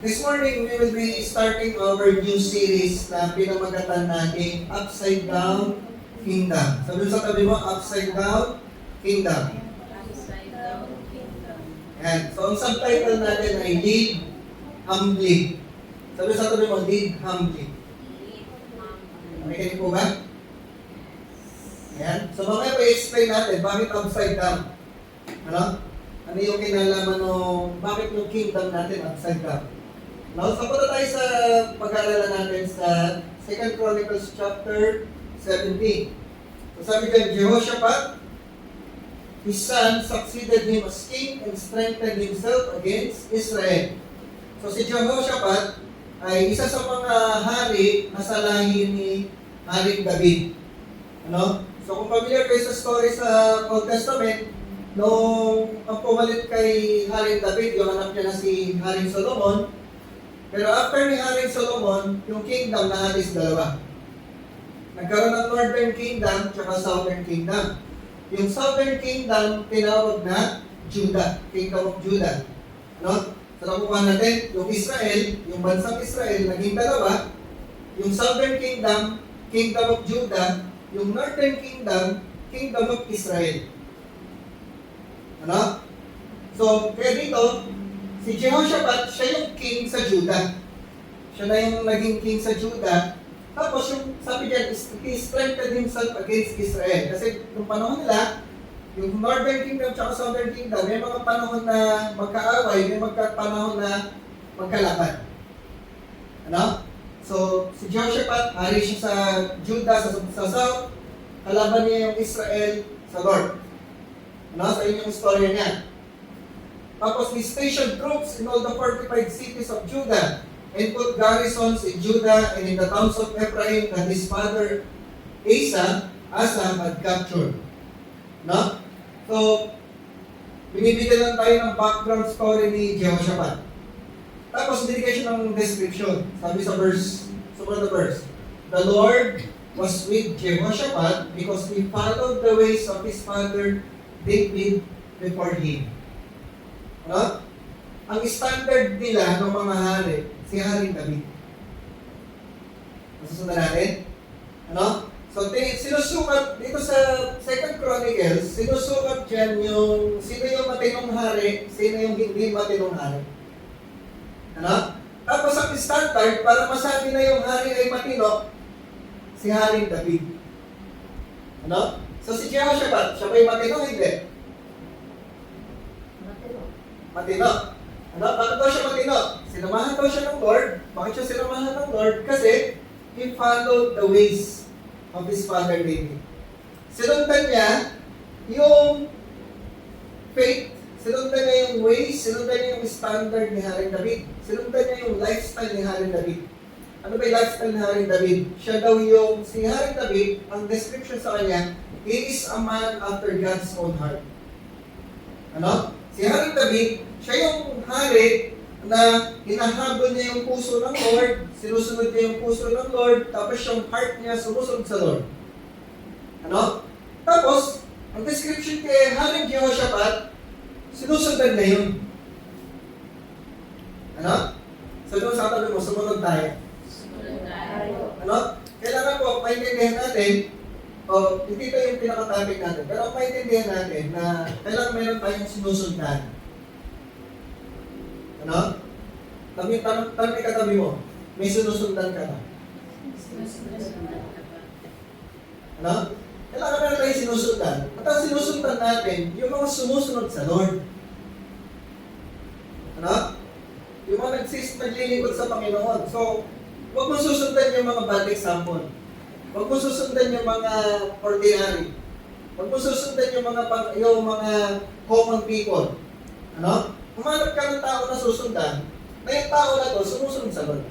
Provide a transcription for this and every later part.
This morning, we will be starting our new series na pinamagatan natin, Upside Down Kingdom. Sabi sa tabi mo, Upside Down Kingdom. Upside down kingdom. Yan. So, ang subtitle natin ay Lead Humbly. Sabi sa tabi mo, Lead Humbly. Lead humbly. Nakikinig po ba? Ayan. So, mamaya pa i-explain natin bakit upside down. Ano? Ano yung kinalaman ng bakit yung kingdom natin upside down? Now, so punta tayo sa pag-aalala natin sa 2 Chronicles chapter 17. So sabi dyan, Jehoshaphat, his son, succeeded him as king and strengthened himself against Israel. So si Jehoshaphat ay isa sa mga hari na sa lahi ni Haring David. Ano? So kung familiar kayo sa story sa Old Testament, nung ang pumalit kay Haring David, yung anak niya na si Haring Solomon, pero after ni Haring Solomon, yung kingdom nahati sa dalawa. Nagkaroon ng Northern Kingdom at Southern Kingdom. Yung Southern Kingdom, tinawag na Judah, Kingdom of Judah. No? So nakuha natin, yung Israel, yung bansang Israel, naging dalawa. Yung Southern Kingdom, Kingdom of Judah. Yung Northern Kingdom, Kingdom of Israel. Ano? So, kaya dito, si Jehoshaphat, siya yung king sa Judah. Siya na yung naging king sa Judah. Tapos yung sabi niya, he strengthened himself against Israel. Kasi nung panahon nila, yung Northern Kingdom at Southern Kingdom, may mga panahon na magkaaway, may panahon na magkalaban. Ano? So, si Jehoshaphat, hari siya sa Judah, sa South. Kalaban niya yung Israel sa North. Ano? Sa inyong istorya niya. Tapos he stationed troops in all the fortified cities of Judah and put garrisons in Judah and in the towns of Ephraim that his father Asa had captured. No? So, binibigyan lang tayo ng background story ni Jehoshaphat. Tapos, binigay siya ng description. Sabi sa verse, support the verse. The Lord was with Jehoshaphat because he followed the ways of his father David before him. Ano? Ang standard nila ng mga hari, si Haring David. Masusundan natin? Ano? So, sinusukat dito sa 2 Chronicles, sinusukat dyan yung sino yung matinong hari, sino yung hindi matinong hari. Ano? Tapos ang standard, para masabi na yung hari ay matino, si Haring David. Ano? So si Jehoshaphat, siya ba'y matino? Hindi. Matino. Ano? Bakit daw siya matino? Sinamahan daw siya ng Lord. Bakit siya sinamahan ng Lord? Kasi he followed the ways of his father David. Sinundan niya yung faith, sinundan niya yung ways, sinundan niya yung standard ni Haring David. Sinundan niya yung lifestyle ni Haring David. Ano ba yung lifestyle ni Haring David? Siya daw yung, si Haring David, ang description sa kanya, he is a man after God's own heart. Ano? Si Haring David, siya yung hari na hinahabol niya yung puso ng Lord, sinusunod niya yung puso ng Lord, tapos yung heart niya sumusunod sa Lord. Ano? Tapos, ang description kay Haring Jehoshaphat, sinusundan na yun. Ano? So doon sa katabi mo, sumunod tayo. Sumunod tayo. Ano? Kailangan po, maintindihan natin, hindi ito yung pinaka-topic natin, pero maintindihan natin na kailangan meron tayong sinusundan. Ano? Tanong katabi mo, may sinusundan ka ba? Sumunod ka ba? Ano? Kailangan meron tayong sinusundan. At ang sinusundan natin, yung mga sumusunod sa Lord. Ano? Yung mga naglilingkod sa Panginoon. So, huwag mo susundan yung mga bad example. Huwag mo susundan yung mga ordinary. Huwag mo susundan yung mga common people. Ano? Humanap ka ng tao na susundan, na yung tao na to sumusunod sa Lord.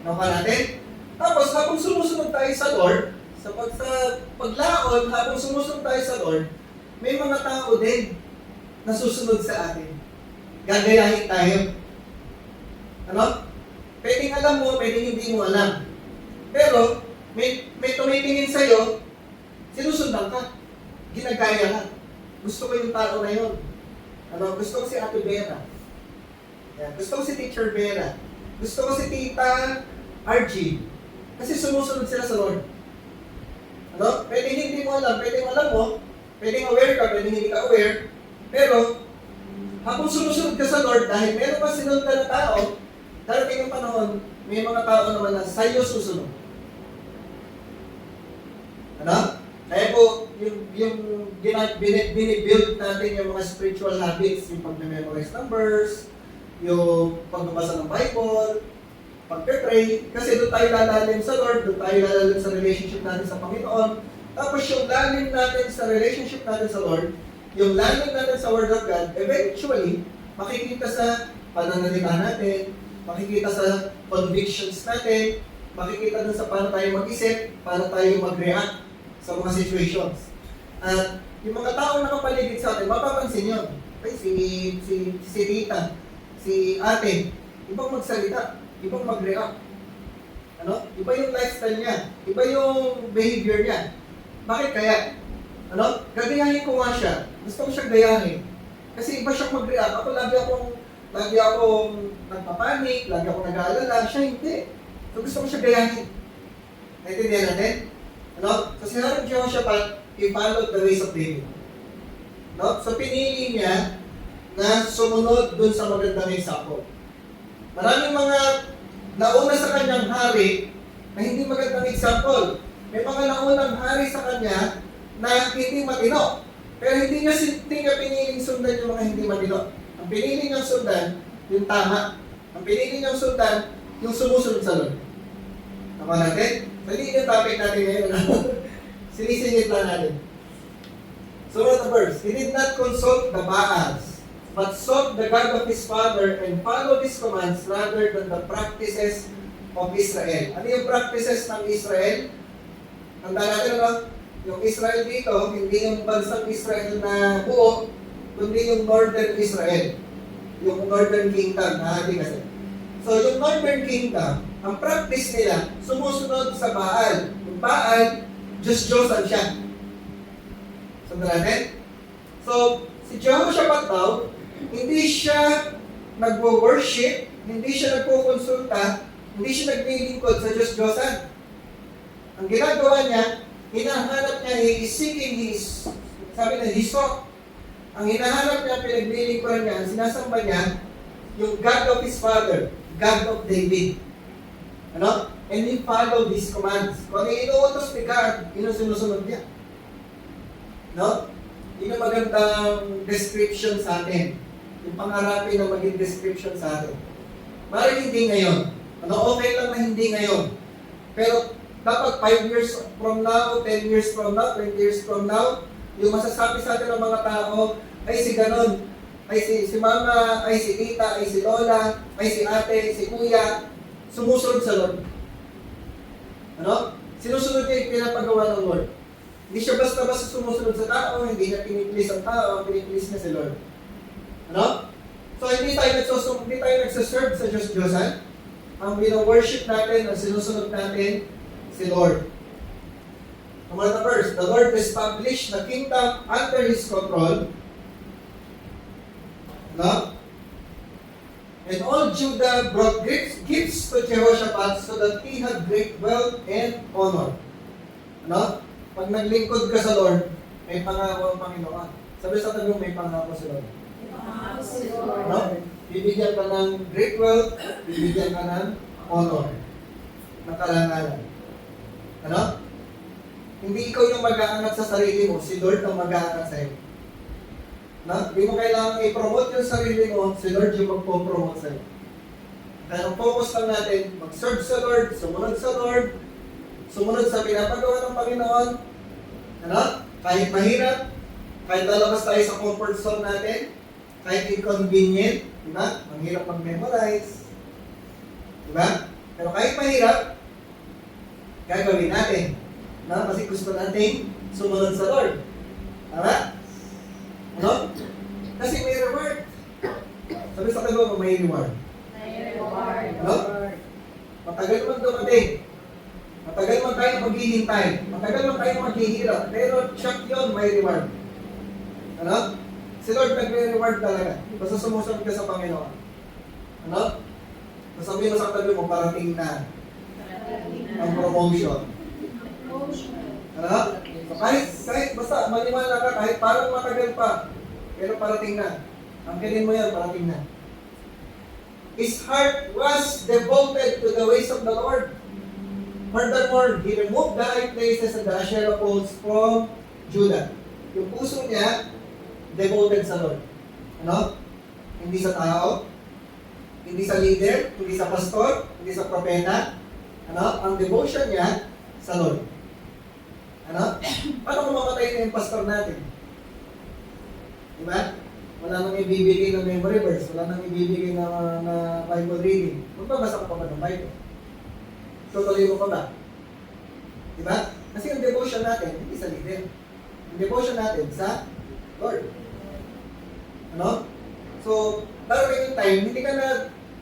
Nakuha natin? Tapos, habang sumusunod tayo sa Lord, sa paglaon, habang sumusunod tayo sa Lord, may mga tao din na susunod sa atin. Gagayahin tayo. Ano? Pwedeng alam mo, pwedeng hindi mo alam. Pero, may tumitingin sa'yo, sinusundan ka. Ginagaya ka. Gusto ko yung tao na yun. Ano, gusto ko si Ate Vera. Yan. Gusto ko si Teacher Vera. Gusto ko si Tita RG. Kasi sumusunod sila sa Lord. Ano? Pwede hindi mo alam, pwede alam mo, pwede aware ka, pwede hindi ka aware, pero habang sumusunod ka sa Lord, dahil meron pa sinundan na tao, darating ang panahon, may mga tao naman na sa'yo susunod. Ano? Kaya po, yung binibuild natin yung mga spiritual habits, yung pag-memorize numbers, yung pagbabasa ng Bible, pag-pray, kasi doon tayo lalalim sa Lord, doon tayo lalalim sa relationship natin sa Panginoon. Tapos yung lalim natin sa relationship natin sa Lord, yung lalim natin sa Word of God, eventually, makikita sa pananalita natin, makikita sa convictions natin, makikita dun sa paano tayo mag-isip, paano tayo mag-react sa mga situations. At yung mga tao na nakapaligid sa atin, mapapansin yun. Okay, si Tita, si ate, ibang magsalita, ibang mag-react. Ano? Iba yung lifestyle niya, iba yung behavior niya. Bakit kaya? Ano? Gagayahin ko nga siya. Gusto ko siyang gayahin. Kasi iba siyang mag-react. Ako lagi akong nagpapanik, lagi akong nag-aalala. Siya hindi. So gusto ko siya gayahin. Naintindihan natin? Ano? So sinabi ko siya pa, he followed the ways of David. No? So pinili niya na sumunod dun sa magandang example. Maraming mga nauna sa kanyang hari na hindi magandang example. May mga naunang hari sa kanya na hindi matino. Pero hindi niya piniling sundan yung mga hindi matino. Ang pinili niyang sundan, yung tama. Ang pinili niyang sundan, yung sumusunod sa Lord. Tama natin? Hindi yung topic natin ngayon. Sinisingit lang natin. Sunod na verse. He did not consult the Baals, but sought the God of his father and followed his commands rather than the practices of Israel. Ano yung practices ng Israel? Tanda natin ano? Yung Israel dito, hindi yung bansang Israel na buo, kundi yung Northern Israel. Yung Northern Kingdom, nahati kasi. So, yung Northern Kingdom, ang practice nila, sumusunod sa Baal. Yung Baal, Diyos-Diyosan siya. Sanda natin? So, si Jehoshaphat daw, hindi siya nagwo-worship, hindi siya nagpo-konsulta, hindi siya naglilingkod sa Diyos-Diyosan. Ang ginagawa niya, hinahanap niya, he is seeking his, sabi na, his rock. Ang hinahanap niya, pinaglilingkuran niya, ang sinasamba niya, yung God of his father, God of David. Ano? And he followed his commands. Kung ano inuutos ni God, yun ang sinusunod niya. No? Yun ang magandang description sa atin. Yung pangarapin na maging description sa atin. Maraming hindi ngayon. Ano, okay lang na hindi ngayon. Pero dapat 5 years from now, 10 years from now, 20 years from now, yung masasabi sa atin ng mga tao, ay si ganon, ay si mama, ay si tita, ay si lola, ay si ate, si kuya, sumusunod sa Lord. Ano? Sinusunod niya yung pinapagawa ng Lord. Hindi siya basta-basta sumusunod sa tao, hindi niya piniplis ang tao, piniplis niya si Lord. Ano? So hindi tayo nagsaserve sa Diyos-Diyosan. Ang wino-worship natin, ang sinusunod natin, si Lord. Number the verse, the Lord established the kingdom under His control. No? And all Judah brought gifts to Jehoshaphat so that he had great wealth and honor. No? Pag naglingkod ka sa Lord, may pangako ang Panginoon. Sabi sa tabi mo, may pangako si Lord. No? Bibigyan ka ng great wealth, bibigyan ka ng honor. Ng karangalan. Ano? Hindi ikaw yung mag-aangat sa sarili mo, si Lord ang mag-aangat sa iyo. No? Hindi mo kailangan i-promote yung sarili mo, si Lord yung magpo-promote sa iyo. Kaya ang focus lang natin, mag-serve sa Lord, sumunod sa pinapagawa ng Panginoon. Ano? Kahit mahirap, kahit lalabas tayo sa comfort zone natin, kahit inconvenient, diba? Mahirap mag-memorize. Diba? Pero kahit mahirap, gagawin natin. No? Kasi gusto natin sumunod sa Lord. Tama? Ano? Kasi may reward. Sabi sa tago mo, may reward. No? Matagal man dumating. Matagal man tayo maghihintay. Matagal man tayo maghihirap. Pero check yun, may reward. Ano? Si Lord nagre-reward talaga. Basta sumusunod ka sa Panginoon. Ano? Sasabihin mo sa katabi mo, parating na ang promotion. Ano? So kahit basta maniwala ka, kahit parang matagal pa, pero parating na. Angkinin mo yan, parating na. His heart was devoted to the ways of the Lord. Furthermore, he removed the high places and the Asherah poles from Judah. Yung puso niya, devoted sa Lord. Ano? Hindi sa tao, hindi sa leader, hindi sa pastor, hindi sa propeta. Ano? Ang devotion niya sa Lord. Ano? Paano kung mamatay na yung pastor natin? Diba? Wala nang ibibigay ng memory verse, wala nang ibibigay na Bible reading. Magbabasa ka pa ba ng Bible? Tutuloy mo pa ba? Diba? Kasi yung devotion natin, hindi sa leader. Yung devotion natin sa Lord. Ano? So, darating yung time, hindi ka na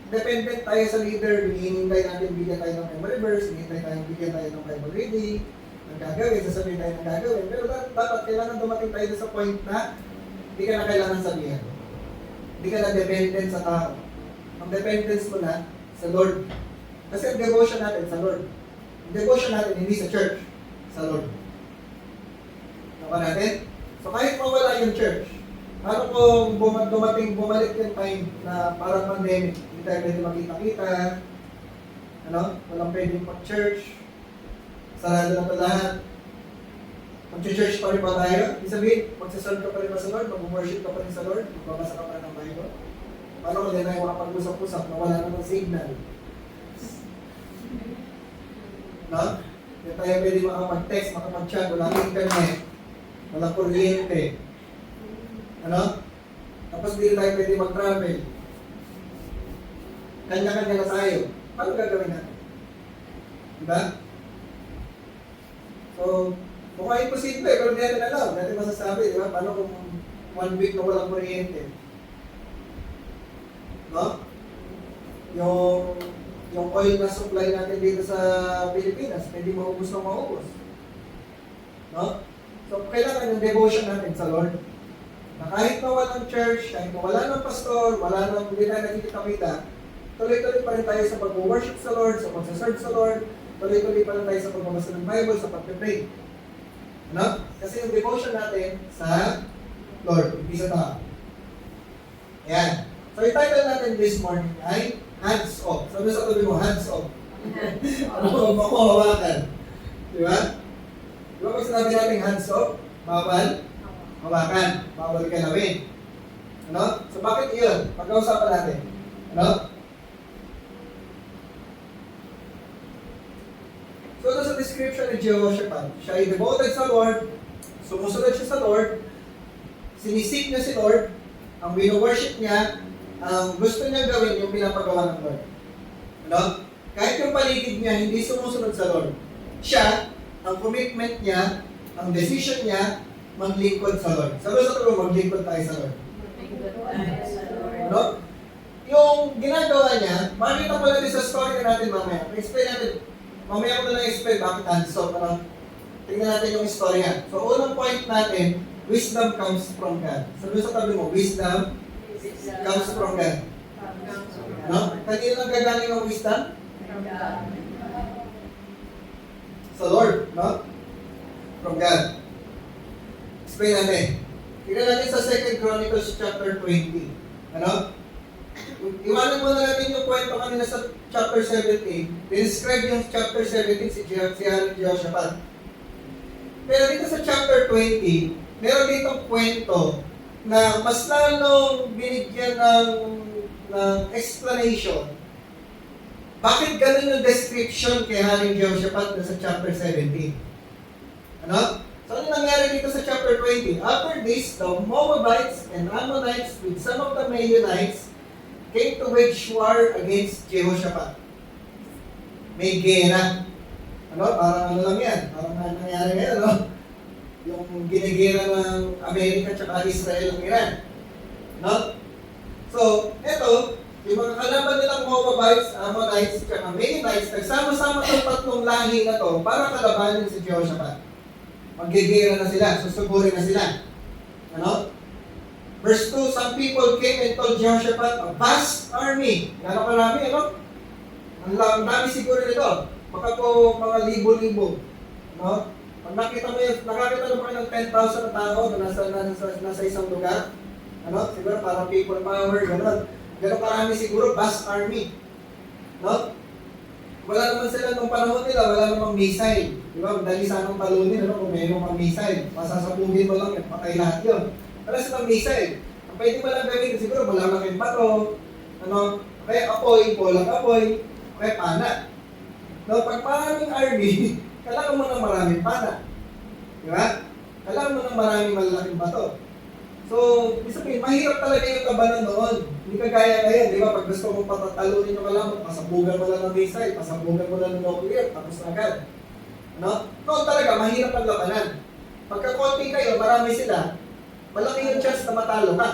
dependent tayo sa leader, hinihintay natin bigyan tayo ng memory verse, hinihintay tayo bigyan tayo ng Bible reading, ang gagawin, sasabihin tayo ng gagawin. Pero dapat kailangan dumating tayo sa point na hindi ka na kailangan sabihan. Hindi ka na dependent sa tao. Ang dependence mo na sa Lord. Kasi ang devotion natin sa Lord. Ang devotion natin hindi sa church, sa Lord. Naka natin? So kahit mawala yung church, ano kung bumalik yung time na parang pandemic, hindi tayo pwede makita-kita, ano? Walang pwedeng pag-church, sarado na pa lahat. Mag-church pa rin ba tayo? Ibig sabihin, magsaserve ka pa rin ba sa Lord? Mag-worship ka pa rin sa Lord? Magbabasa ka pa rin ng Bible? Paano kung din tayo makapag-usap-usap na wala namang signal? No? Hindi tayo pwede makapag-text, makapag-chat, walang internet, walang kuryente. Ano? Tapos hindi tayo pwede mag-travel. Kanya-kanya na tayo. Paano gagawin natin? Diba? So, mukhang imposible, pero hindi natin alam. Hindi natin masasabi, di ba? Paano kung 1 week na walang kuryente? No? Yung oil na supply natin dito sa Pilipinas, hindi maubos na maubos. No? So, kailangan yung devotion natin sa Lord. Na kahit na walang church, kahit na wala ng pastor, wala nang hindi na nakikita-kita, tuloy-tuloy pa rin tayo sa pag-worship sa Lord, sa pag-serve sa Lord, tuloy-tuloy pa rin tayo sa pagbabasa ng Bible, sa pag-pray. Ano? Kasi yung devotion natin sa Lord, hindi sa tao. Ayan. So, yung title natin this morning ay Hands Off. Sabi sa tabi mo, hands off. Ano? Makuhawakan. Di ba? Di ba pag sinabi natin hands off, bawal hawakan, bawal galawin. Ano? So, bakit yun? Pagkausapan natin. Ano? So, ito sa description ni Jehoshaphat, siya ay devoted sa Lord, sumusunod siya sa Lord, sinisik niya si Lord, ang wino-worship niya, ang gusto niya gawin yung pinapagawa ng Lord. Ano? Kahit yung paligid niya hindi sumusunod sa Lord, siya, ang commitment niya, ang decision niya, maglingkod sa Lord. Sabi sa tulong, maglingkod tayo sa Lord. Ano? Yung ginagawa niya, makikita mo natin sa story na natin mamaya. Explain natin. Mamaya ko na lang explain bakit hands off. Tingnan natin yung istorya. So, unang point natin, wisdom comes from God. Sabi sa tabi mo, wisdom comes from God. Ano? Kanino lang gagaling ang wisdom? Sa Lord, no? From God. Explain natin. Tingnan natin sa 2 Chronicles chapter 20. Ano? Iwanan muna natin yung kwento kanina sa chapter 17. Describe yung chapter 17 si Jehoshaphat. Pero dito sa chapter 20, meron ditong kwento na mas lalong binigyan ng explanation. Bakit ganun yung description kay Haring Jehoshaphat na sa chapter 17? Ano? So, ano nangyari dito sa chapter 20? After this, the Moabites and Ammonites with some of the Meunites came to wage war against Jehoshaphat. May gera. Ano? Parang ano lang yan. Parang nangyari ngayon, no? Yung ginigera ng Amerika at Israel ng Iran. No? So, eto, yung mga kalaban nilang Moabites, Ammonites, at Meunites, nagsama-sama itong tatlong lahi na to para kalabanin si Jehoshaphat. Magigera na sila, susugurin na sila. Ano? Verse 2, some people came and told Jehoshaphat, a vast army. Gano'ng karami, ano? Ang dami siguro nito. Baka po mga libo-libo. No? Pag nakita mo yun, nakakita na ba kayo ng 10,000 na tao na nasa isang lugar? Ano? Siguro parang people power, gano'n. Gano'ng karami siguro, vast army. No? Wala naman sila nung panahon nila, wala namang missile. Di ba? Madali sanang talunin, ano? Kung mayroong mga missile, masasabugin mo lang, patay lahat yun. Wala silang missile. Ang pwede mo lang gawin, siguro malalaking bato, ano? Okay, apoy, bolang apoy, okay, pana. No, pag maraming army, kailangan mo ng maraming pana. Di ba? Kailangan mo ng maraming malalaking bato. So, ibig sabihin, mahirap talaga yung kabanan noon. Hindi kagaya ngayon, di ba? Pag gusto mong patatalunin yung kalaban, pasabugan mo lang ng missile, pasabugan mo lang ng nuclear, tapos na agad. No? Noon talaga, mahirap ang labanan. Pagka konti kayo, marami sila, malaki yung chance na matalo ka.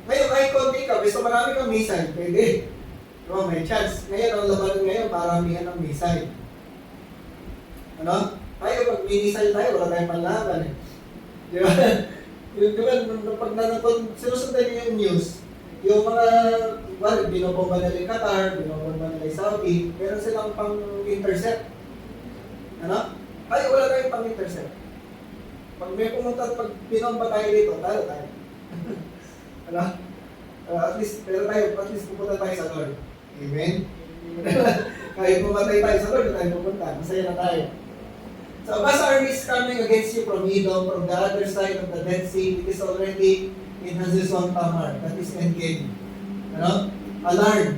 Ngayon, kahit konti ka, gusto marami kang missile, pwede. No, may chance. Ngayon, ang labanan ngayon, paramihan ng missile. Ano? Tayo, pag may missile tayo, wala tayong panlaban eh. Di ba? Yung pag sinusundan niyo yung news, yung mga, well, binobomba nila yung Qatar, binobomba nila yung Saudi, meron silang pang-intercept. Ano? Tayo, wala tayong pang-intercept. Pag may pumunta, pag binomba tayo dito, tayo. Ano? At least pupunta tayo sa Lord. Amen? Kahit pumatay tayo sa Lord, tayo pupunta. Masaya na tayo. So, vast army is coming against you from Edom, from the other side of the Dead Sea. It is already in Hazezon Tamar. That is Engedi. Ano? Alarm.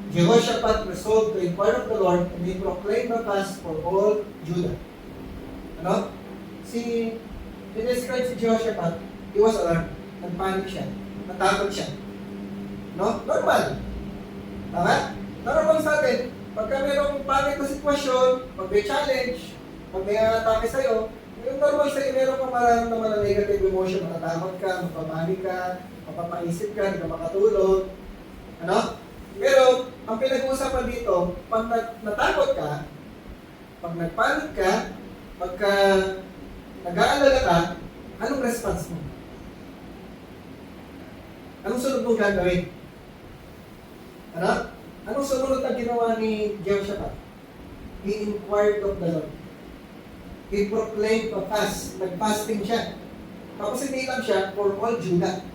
Jehoshaphat resolved to inquire of the Lord and he proclaimed a fast for all Judah. Ano? Dinescribe si Jehoshaphat, he was alarmed. Nagpanik siya. Natakot siya. No? Normal. Tama? Normal sa atin. Pagka mayroong panic na sitwasyon, pag may challenge, pag may atake sa'yo, yung normal sa'yo, meron kang mararamdaman ng negative emotion, matatakot ka, mapapanik ka, mapapaisip ka, hindi ka makatulog. Ano? Pero, ang pinag-uusapan dito, pag natakot ka, pag nagpanik ka, pagka nag-aalala ka, anong response mo? Anong sunod mong gagawin? Ano? Anong sumunod na ginawa ni Jehoshaphat? He inquired of the Lord. He proclaimed a fast. Nag-fasting siya. Tapos hindi lang siya for all Judah.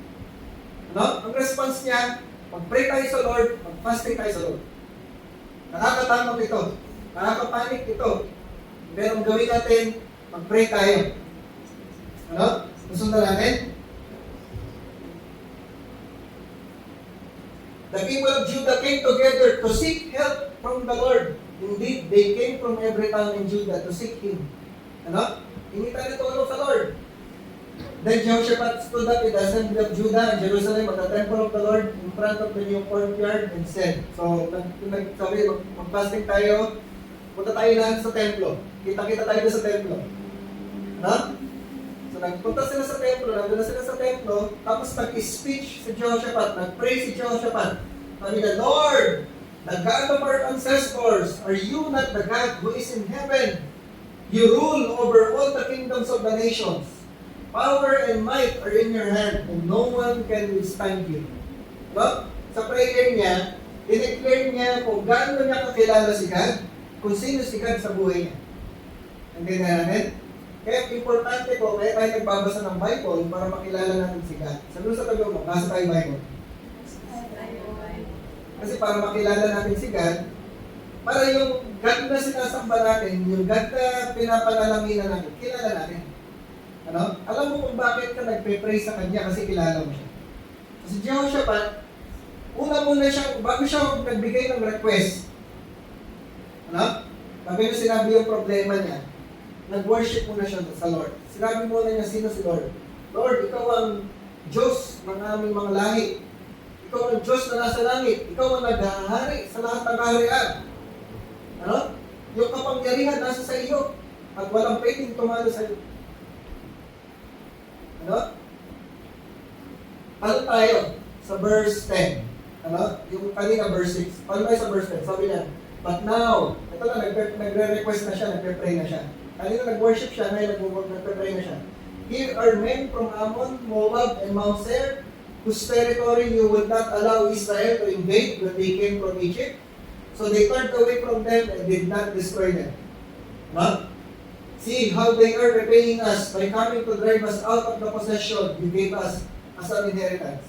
Ano? Ang response niya, mag-pray tayo sa Lord, mag-fasting tayo sa Lord. Nakakatakot ito. Nakakapanik ito. Pero ang gawin natin, mag-pray tayo. Ano? Susundan natin? The people of Judah came together to seek help from the Lord. Indeed, they came from every town in Judah to seek Him. Ano? Hingi tayo ng tulong sa Lord. Then Jehoshaphat stood up in the assembly of Judah and Jerusalem at the temple of the Lord in front of the new courtyard and said, so, sabi, mag-fasting tayo, punta tayo lahat sa templo. Kita-kita tayo sa templo. Ano? So, nagpunta sila sa templo, nandun na sila sa templo, tapos nag-speech si Jehoshaphat, nag-pray si Jehoshaphat. Sabi na, Lord, the God of our ancestors, are you not the God who is in heaven? You rule over all the kingdoms of the nations. Power and might are in your hand, and no one can withstand you. Diba? Sa prayer niya, dineclare niya kung gaano niya kakilala si God, kung sino si God sa buhay niya. Ang ganyan natin? Kaya importante ko, kaya tayo nagbabasa ng Bible para makilala natin si God. Sabi sa tabi mo, basa tayo Bible. Kasi para makilala natin si God, para yung God na sinasamba natin, yung God na pinapanalangin natin, kilala natin. Ano? Alam mo kung bakit ka nagpe-pray sa Kanya kasi kilala mo siya. Si Jehoshaphat, una siya, bago siya nagbigay ng request, ano? Bago niya sinabi yung problema niya, nag-worship muna siya sa Lord. Sinabi muna niya sino si Lord. Lord, Ikaw ang Diyos ng aming mga lahi. Ikaw ang Diyos na nasa langit. Ikaw ang naghahari sa lahat ng kaharian. Ano? Yung kapangyarihan nasa sa iyo at walang pwedeng tumalo sa iyo. Ano? Ano tayo sa verse 10? Ano? Yung kanina verse 6. Paano tayo sa verse 10? Sabi niya, but now, ito na, nagre-request na siya, nagre-pray na siya. Kanina nag-worship siya, ngayon nagre-pray na siya. Here are men from Ammon, Moab, and Mount Seir, whose territory you would not allow Israel to invade when they came from Egypt. So they turned away from them and did not destroy them. No? See how they are repaying us by coming to drive us out of the possession you gave us as an inheritance.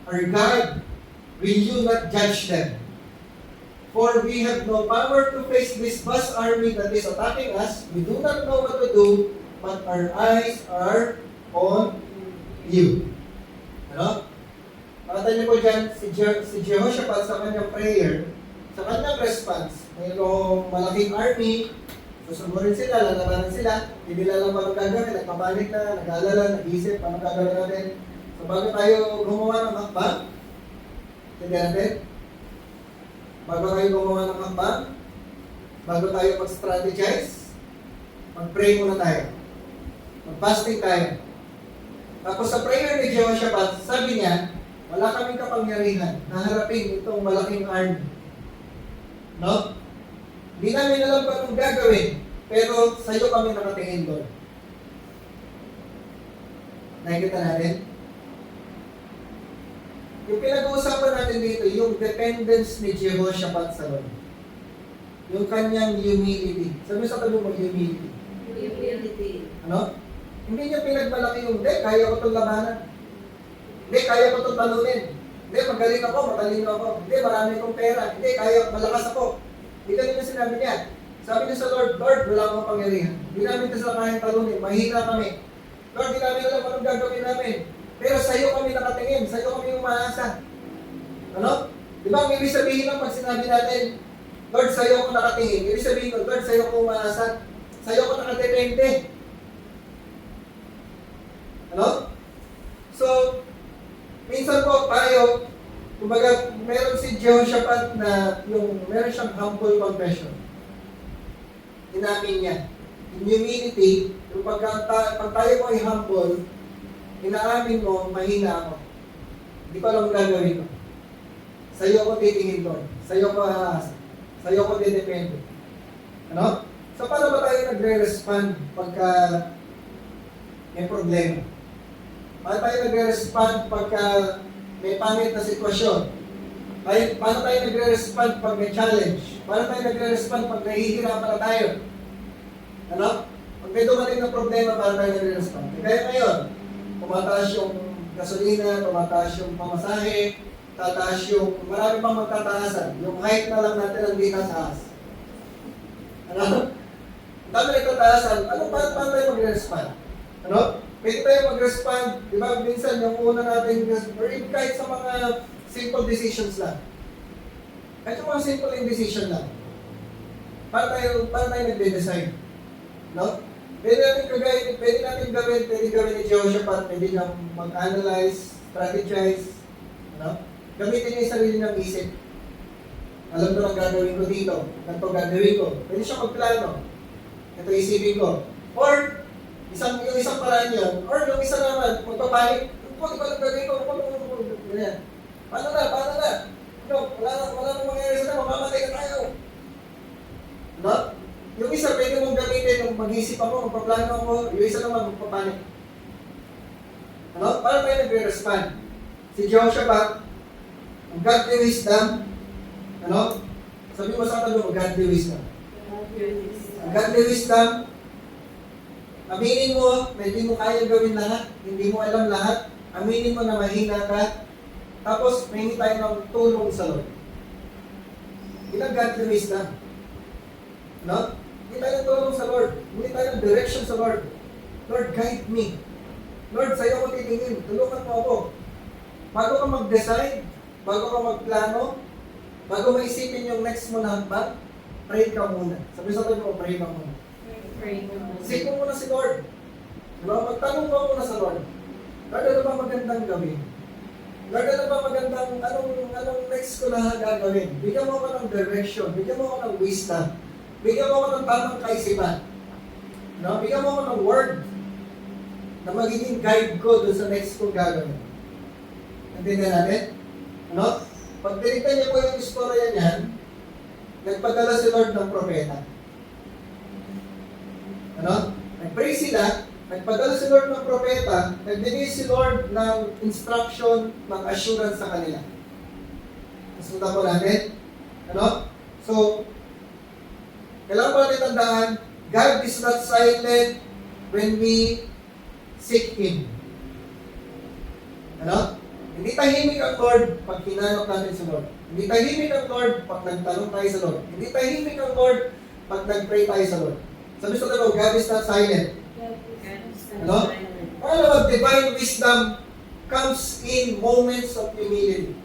Our God, will you not judge them? For we have no power to face this vast army that is attacking us. We do not know what to do, but our eyes are on you. Ano? Makita niyo po dyan, si Jehoshaphat sa kanyang prayer, sa kanyang response, mayroong malaking army, susugurin sila, lalabanan sila, hindi nila lang paano gagawin, nagpapanik na, nag-aalala, nag-isip, paano gagawin natin. So bago tayo gumawa ng hakbang, hindi natin, bago tayo gumawa ng hakbang, bago tayo mag-strategize, mag-pray muna tayo. Mag-fasting tayo. Tapos sa prayer ni Jehoshaphat, sabi niya, wala kaming kapangyarihan na harapin itong malaking army. No? Hindi namin alam kung anong gagawin, pero sa iyo kami nakatingin doon. Nakikita natin? Yung pinag-uusapan natin dito, yung dependence ni Jehoshaphat sa Lord. Yung kanyang humility. Sabi sa tabi mo, humility. Humility. Ano? Hindi niya pinagmalaki yung, kaya ko itong labanan. Hindi, kaya ko itong talunin. Hindi, magaling ako, matalino ako. Hindi, marami akong pera. Hindi, kaya, malakas ako. Hindi ganun yung sinabi niya. Sabi niya sa Lord, Lord, wala akong pangyarihan. Hindi namin ito sa kayang talunin. Mahina kami. Lord, hindi namin alam anong gagawin namin. Pero sa iyo kami nakatingin. Sa iyo kami umaasa. Ano? Di ba, ang ibig sabihin ng pag sinabi natin, Lord, sa iyo ako nakatingin. Ibig sabihin ko, Lord, sa iyo ako umaasa. Sa iyo ako nakadepende. Ano? So, minsan po tayo, kumbaga, meron si Jehoshaphat na meron siyang humble confession. Inamin niya. In humility, yung pag tayo po ay humble, inaamin mo, mahina ako. Hindi ko alam gagawin ko. Sa iyo ko titingin doon. Sa iyo ko haasa. Sa iyo ko didepende. Ano? So, paano ba tayo nagre-respond pagka may problema? Paano tayo nagre-respond pagka may pangit na sitwasyon? Paano tayo nagre-respond pag may challenge? Paano tayo nagre-respond pag nahihirapan na tayo? Ano? Pag may dumating na problema, paano tayo nagre-respond? Kaya ngayon, tumataas yung gasolina, tumataas yung pamasahe, tataas yung, marami pang magtataasan. Yung height na lang natin ang di tataas. Ano? Dami na itataasan. Paano tayo mag-respond? Ano? Pwede tayo mag-respond, di ba, minsan yung una natin, or kahit sa mga simple decisions lang. Kahit yung mga simple decision lang. Paano tayo nagde-decide? No? Pwede natin gawin ni Jehoshaphat, pwede niyang mag-analyze, strategize, no? Gamitin niya yung sarili ng isip. Alam ko lang gagawin ko dito, ganito gagawin ko. Pwede siya magplano. Ito isipin ko. Or, yung isang paraan yun, or yung isa naman, magpapanik, di ko alam gagawin ko, ganyan. Paano na? No, wala nang mangyayari sa na, mamamatay na tayo. No? Yung isa, pwede mong gamitin, yung mag-isip ako, magpaplano ako, yung isa naman, magpapanik. Ano? Paano tayo nagre-respond? Si Jehoshaphat, ang godly wisdom, ano? Sabi mo sa tabi mo, godly wisdom. Ang godly wisdom, aminin mo na hindi mo kaya gawin lahat, hindi mo alam lahat, aminin mo na mahina ka, tapos mahingi tayo ng tulong sa Lord. Ilang godly wisdom. No? Hindi tayo ng tulong sa Lord, hindi tayo ng direction sa Lord. Lord, guide me. Lord, sa'yo ko titingin, tulungan mo ako. Bago ka mag-decide, bago ka magplano, bago maisipin yung next mo na hakbang, pray ka muna. Sabi sa tayo mo, pray ka muna. Seek mo muna si Lord. Diba? Magtanong mo muna sa Lord. Lord, ano ba magandang gawin? Lord, ano ba magandang, anong next ko na gagawin? Bigyan mo ako ng direction, bigyan mo ako ng wisdom, bigyan mo ako ng tamang kaisipan. No? Bigyan mo ako ng word na magiging guide ko dun sa next ko gagawin. Natindihan natin? Ano? Pag tinignan niyo po yung istorya niyan, nagpadala si Lord ng propeta. Ano? Nag-pray sila, Nagpadala si Lord ng propeta, nagbigay si Lord ng instruction, ng assurance sa kanila. Nasundan po natin? Ano? So, kailangan po natin tandaan, God is not silent when we seek Him. Ano? Hindi tahimik ang Lord pag hinanap natin sa Lord. Hindi tahimik ang Lord pag nagtanong tayo sa Lord. Hindi tahimik ang Lord pag nag-pray tayo sa Lord. Sabi sa Lord, God is not silent. Ano? Pangalawa, divine wisdom comes in moments of humility.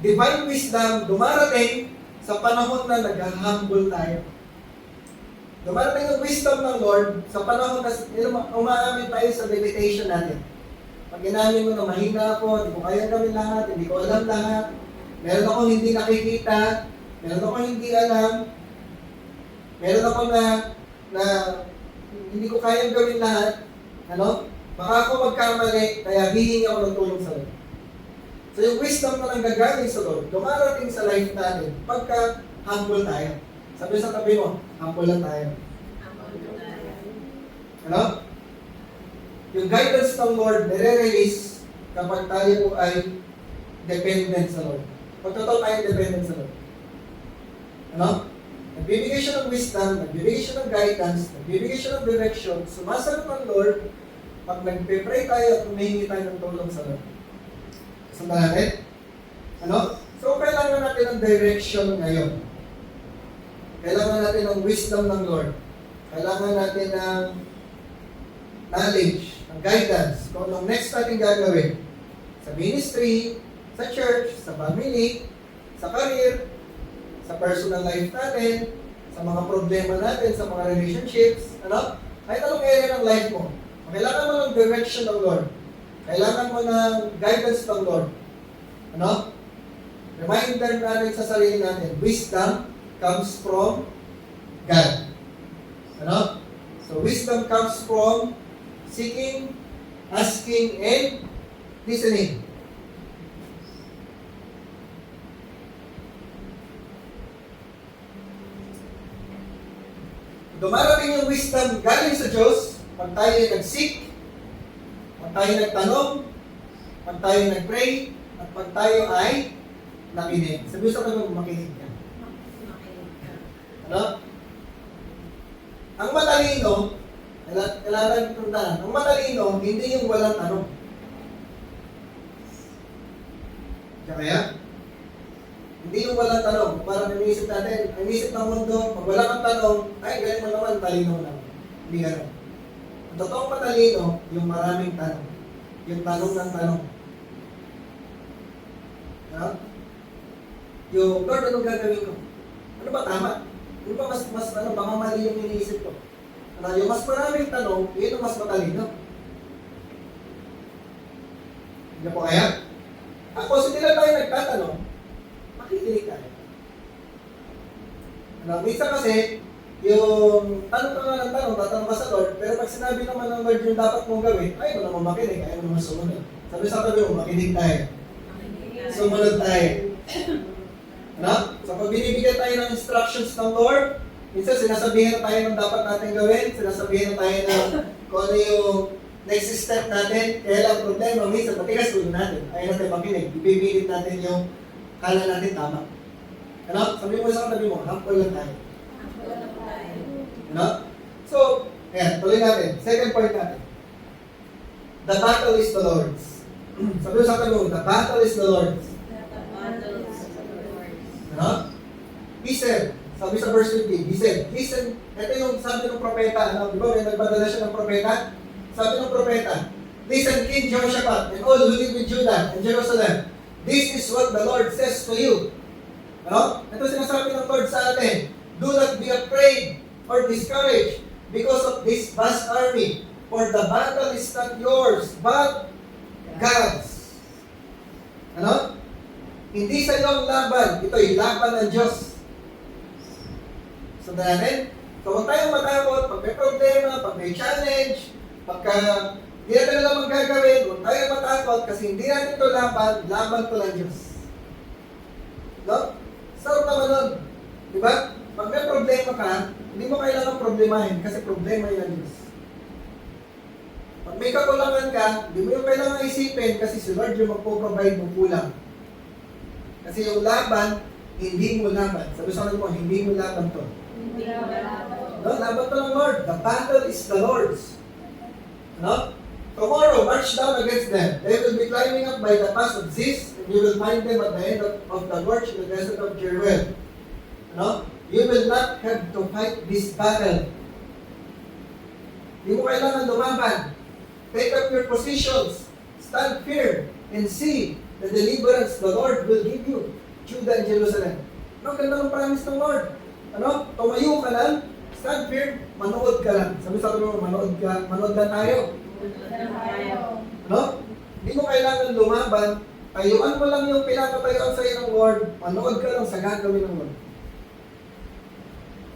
Divine wisdom dumarating sa panahon na nag-humble tayo. Dumarating ang wisdom ng Lord sa panahon na umaamin tayo sa limitation natin. Pag inamin mo na mahina ako, hindi ko kaya gawin lahat, hindi ko alam lahat, meron akong hindi nakikita, meron akong hindi alam, meron akong na hindi ko kayang gawin lahat, ano? Baka ako magkamali, kaya hihingi ako ng tulong sa Lord. So yung wisdom na nanggagaling sa Lord, dumarating sa life natin pagka humble tayo. Sabi sa tabi mo, humble lang tayo. Ano? Yung guidance ng Lord, nire-release kapag tayo po ay dependent sa Lord. Pag totoo tayo dependent sa Lord. Ano? Nagbibigay siya ng wisdom, nagbibigay siya ng guidance, nagbibigay siya ng direction, sumasagot ng Lord pag nagpe-pray tayo at humihingi tayo ng tulong sa Lord. Sundan natin? Ano? So, kailangan natin ng direction ngayon. Kailangan natin ng wisdom ng Lord. Kailangan natin ng knowledge, ng guidance, kung anong next natin gagawin. Sa ministry, sa church, sa family, sa career, sa personal life natin, sa mga problema natin, sa mga relationships, ano? Kahit anong area ng life mo. Kailangan mo ng direction ng Lord. Kailangan mo ng guidance ng Lord. Ano? Reminder natin sa sarili natin, wisdom comes from God. Ano? So, wisdom comes from seeking, asking, and listening. Dumarating yung wisdom galing sa Diyos pag tayo nag-seek, pag tayo nagtanong, pag tayo nag-pray, at pag tayo ay nakinig. Sabi sa kanila, makinig ka. Ano? Ang matalino, kailangan tandaan, ang matalino, hindi yung walang tanong. Kaya? Hindi yung walang tanong. Parang iniisip natin, ang isip ng mundo, pag wala kang tanong, ay, galing mo naman, talino lang. Hindi gano'n. Ang totoong matalino, yung maraming tanong. Yung tanong ng tanong. Ano? Yung, Lord, anong gagawin ko? Ano ba tama? Ano ba mas baka mali yung iniisip ko? Ano, yung mas maraming tanong, yun yung mas matalino. Hindi po kaya? Ako, hindi lang tayo nagtatanong, makikinig tayo. Ano, minsan kasi, yung tanong ka nga ng tanong, tatanong ka sa Lord, pero pag sinabi naman ng Lord yung dapat mong gawin, ayaw mo naman makinig, ayaw mo naman sumunod. Sabi sa tabi mo, makinig tayo. Sumunod tayo. Ano? So pag binibigyan tayo ng instructions ng Lord, minsan sinasabihan na tayo ng dapat natin gawin, sinasabihan na tayo ng kung ano yung next step natin, kaya lang problema, minsan matigas ulo natin, ayaw natin makinig, ipipilit natin yung kala natin tama. Ano? Sabi mo sa katabi mo, humble lang tayo. Ano? So, ayan, tuloy natin. Second point natin. The battle is the Lord's. Sabi mo sa katabi mo, the battle is the Lord's. Ano? He said, sabi sa verse 15, he said, listen, ito yung sabi ng propeta, ano? Di ba, may nagpadala siya ng propeta? Sabi ng propeta, listen, King Jehoshaphat, and all who live in Judah and Jerusalem, this is what the Lord says to you. Ano? Ito sinasabi ng Lord sa atin, do not be afraid or discouraged because of this vast army, for the battle is not yours, but God's. Ano? Hindi sa iyong laban, ito ay laban ng Diyos. So, natin, so huwag tayong matakot pag may problema, pag may challenge, pagka hindi natin alam ang gagawin, huwag tayong matakot kasi hindi natin ito laban to ng Diyos. No? Sarap naman nun. Diba? Pag may problema ka, hindi mo kailangan problemahin kasi problema yun ng Diyos. Pag may kakulangan ka, hindi mo yung kailangan isipin kasi si Lord yung magpo-provide mo kulang. Kasi yung laban, hindi mo laban. Sabi sa mo, hindi mo laban to. Hindi mo laban. No, laban to ng Lord. The battle is the Lord's. No? Tomorrow, march down against them. They will be climbing up by the pass of Ziz, and you will find them at the end of the gorge in the desert of Jeruel. No? You will not have to fight this battle. Hindi mo kailangan lumaban. Take up your positions. Stand firm and see the deliverance the Lord will give you. Judah and Jerusalem. No, ganda ng promise ng Lord. Ano? Tumayo ka lang, stand firm, manood ka lang. Sabi sa mo, manood lang tayo. No? Hindi mo kailangan lumaban. Tayuan mo lang yung pinapatayuan sa iyo ng Lord. Manood ka lang sa gagawin ng Lord.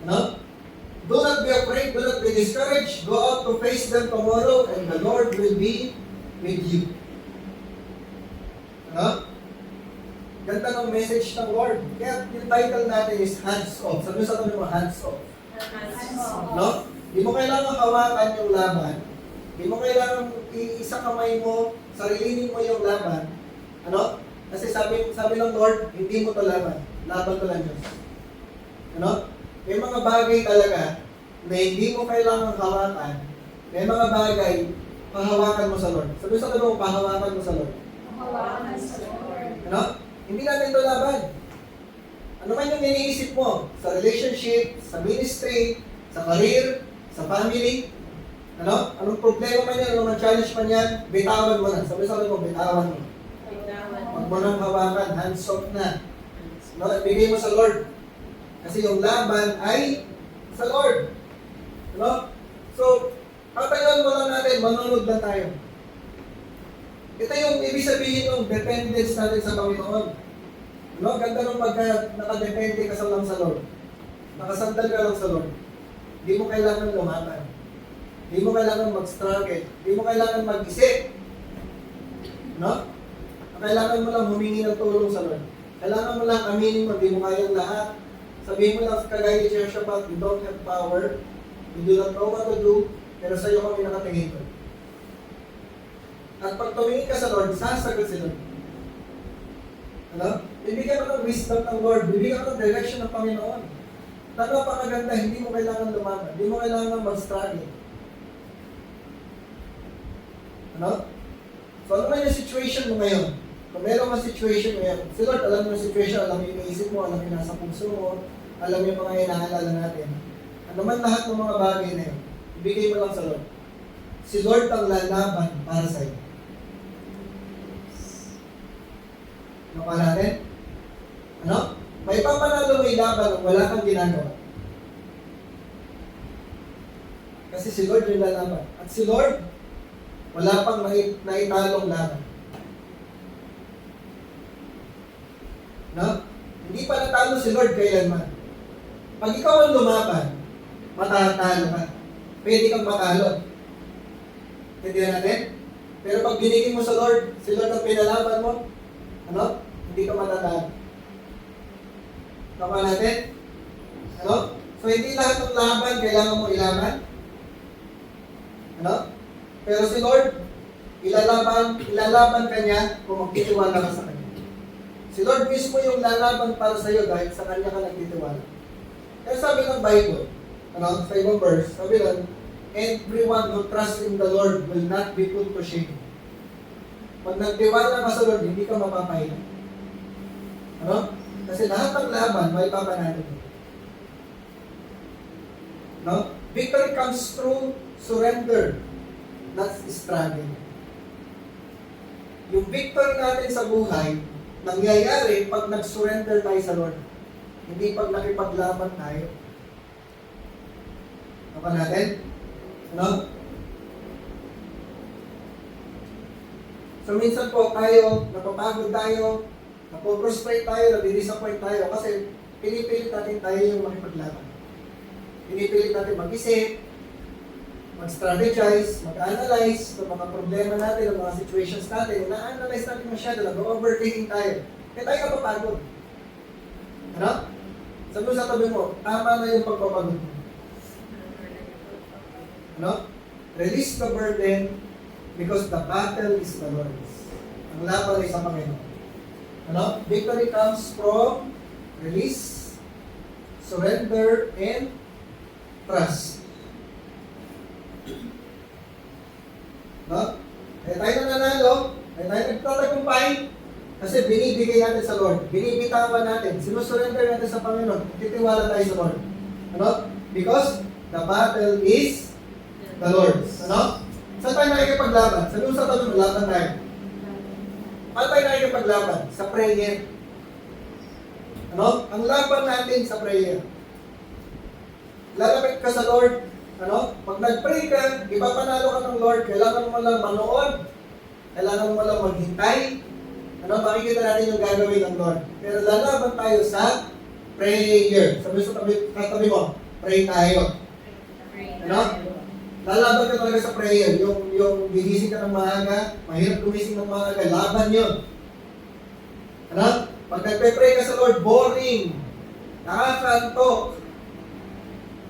No? Do not be afraid. Do not be discouraged. Go out to face them tomorrow and the Lord will be with you. No? Ganda ng message ng Lord. Kaya yung title natin is Hands Off. Sabi sa tabi mo, Hands Off. No? Di mo kailangan hawakan yung laban. Di mo kailangan isang kamay mo, sarilinin mo yung laban. Ano? Kasi sabi ng Lord, hindi mo to laban. Laban to lang Diyos. Ano? May mga bagay talaga na hindi mo kailangan hawakan. May mga bagay, pahawakan mo sa Lord. Sabi sa tabi mo, pahawakan mo sa Lord. Ano? Hindi natin ito laban. Ano man yung iniisip mo sa relationship, sa ministry, sa career, sa family, ano? Anong problema man yan, anong challenge man yan, bitawan mo na. Sabi mo, bitawan mo. Huwag mo nang hawakan, hands off na. No? Ibigay mo sa Lord. Kasi yung laban ay sa Lord. Ano? So, patayuan mo lang natin, manunod lang tayo. Ito yung ibig sabihin ng dependence natin sa Panginoon. No? Ganda nung pagka nakadepende ka sa lang sa Lord. Nakasandal ka lang sa Lord. Hindi mo kailangan lumaban. Hindi mo kailangan mag-struggle. Hindi mo kailangan mag-isip. No? Kailangan mo lang humingi ng tulong sa Lord. Kailangan mo lang aminin mo, hindi mo kayang lahat. Sabihin mo lang kagaya ni Jehoshaphat, you don't have power, you do not know what to do, pero sa iyo kami nakatingin ko. At pag tumingin ka sa Lord, sasagot si Lord. Ano? Bibigyan ka ng wisdom ng Lord, bibigyan ka ng direction ng Panginoon. Napakaganda, hindi mo kailangan lumaban, hindi mo kailangan mag-struggle. Ano? So ano man yung situation mo ngayon? Kung meron kang situation ngayon, si Lord alam mo yung situation, alam mo yung iniisip mo, alam mo yung nasa puso mo, alam mo yung mga inaalala natin. Ano man lahat ng mga bagay na yun, ibigay mo lang sa Lord. Si Lord ang lalaban para sa iyo. Ano pa natin? Ano? May papanalo may laban kung wala kang ginagawa. Kasi si Lord yung lalaban. At si Lord, wala pang naitalong laban. No? Hindi pa natalo si Lord kailanman. Pag ikaw ang lumaban, matatalo ka. Pwede kang matalo. Hindi natin? Pero pag binigay mo sa Lord, si Lord ang pinalaban mo, ano? Hindi ka matatalo. Tama natin? Ano? So hindi lahat ng laban kailangan mo ilaban. Ano? Pero si Lord, ilalaban ka niya kung magtitiwala ka sa Kanya. Si Lord mismo yung lalaban para sa iyo dahil sa Kanya ka nagtitiwala. Kaya sabi ng Bible, ano, sa ibang verse, sabi lang, everyone who trusts in the Lord will not be put to shame. Pag nagtiwala ka sa Lord, hindi ka mapapahiya. Ano? Kasi lahat ng laban, may papanalo. No? Victory comes through surrender, not struggle. Yung victory natin sa buhay, nangyayari pag nag-surrender tayo sa Lord. Hindi pag nakipaglaban tayo. Ano natin? Ano? So minsan po tayo, napapagod tayo, napo-frustrate tayo, nadi-disappoint tayo kasi pinipilit natin tayo yung makipaglaban. Pinipilit natin mag-isip, mag-strategize, mag-analyze ng mga problema natin, ng mga situations natin. Na-analyze natin masyado, nag-overthinking tayo. Kaya tayo kapapagod. Ano? Sabi mo sa tabi mo, tama na yung pagpapagod mo. Ano? Release the burden Because the battle is the Lord's. Ang laban ay sa Panginoon. Ano? Victory comes from release, surrender, and trust. No? Kaya tayo nananalo, kaya tayo nagtatagumpay, kasi binibigay natin sa Lord. Binibitawan natin. Sinusurrender natin sa Panginoon. Titiwala tayo sa Lord. Ano? Because the battle is the Lord's. Ano? Saan tayo nakikipaglaban? Sa lusa tayo laban tayo. Paano tayo nakikipaglaban? Sa prayer. Ano? Ang laban natin sa prayer. Lalapit ka sa Lord. Ano? Pag nag-pray ka, ipapanalo ka ng Lord, kailangan mo lang manood. Kailangan mo lang maghintay. Ano? Makikita natin yung gagawin ng Lord. Pero lalaban tayo sa prayer. Sabi sa tabi mo, pray tayo. Ano? Lalaban ka talaga sa prayer. Yung gigising ka ng maaga, mahirap gumising ng maaga, laban yun. Ano? Pag nagpe-pray ka sa Lord, boring. Nakakantok.